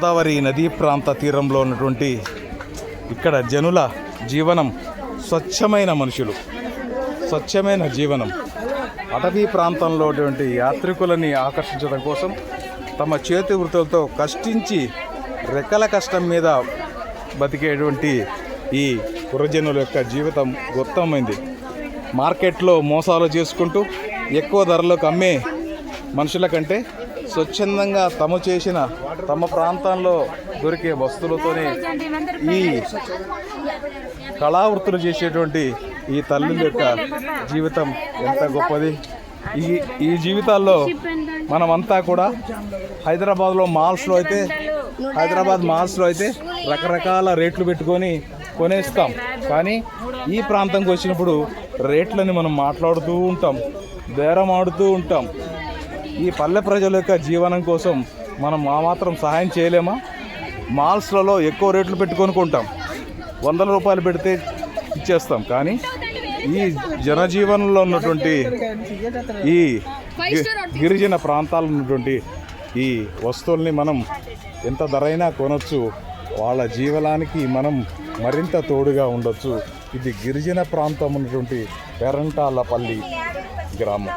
గోదావరి నదీ ప్రాంత తీరంలో ఉన్నటువంటి ఇక్కడ జనుల జీవనం స్వచ్ఛమైన మనుషులు, స్వచ్ఛమైన జీవనం. అటవీ ప్రాంతంలో యాత్రికులని ఆకర్షించడం కోసం తమ చేతి వృత్తులతో కష్టించి రెక్కల కష్టం మీద బతికేటువంటి ఈ పురజనుల యొక్క జీవితం గొప్పమైంది. మార్కెట్లో మోసాలు చేసుకుంటూ ఎక్కువ ధరలకు అమ్మే మనుషుల కంటే స్వచ్ఛందంగా తమ ప్రాంతంలో దొరికే వస్తువులతోనే ఈ కళావృత్తులు చేసేటువంటి ఈ తల్లుల యొక్క జీవితం ఎంత గొప్పది. ఈ జీవితాల్లో మనమంతా కూడా హైదరాబాద్ మాల్స్లో అయితే రకరకాల రేట్లు పెట్టుకొని కొనేస్తాం. కానీ ఈ ప్రాంతంకి వచ్చినప్పుడు రేట్లని మనం మాట్లాడుతూ ఉంటాం, బేరం ఆడుతూ ఉంటాం. ఈ పల్లె ప్రజల యొక్క జీవనం కోసం మనం మాత్రం సహాయం చేయలేమా? మాల్స్లలో ఎక్కువ రేట్లు పెట్టుకొని కొంటాం, 100 రూపాయలు పెడితే ఇచ్చేస్తాం. కానీ ఈ జనజీవనంలో ఉన్నటువంటి ఈ గిరిజన ప్రాంతాల్లో ఉన్నటువంటి ఈ వస్తువుల్ని మనం ఎంత ధరైనా కొనవచ్చు. వాళ్ళ జీవనానికి మనం మరింత తోడుగా ఉండొచ్చు. ఇది గిరిజన ప్రాంతం ఉన్నటువంటి పెరంటాలపల్లి గ్రామం.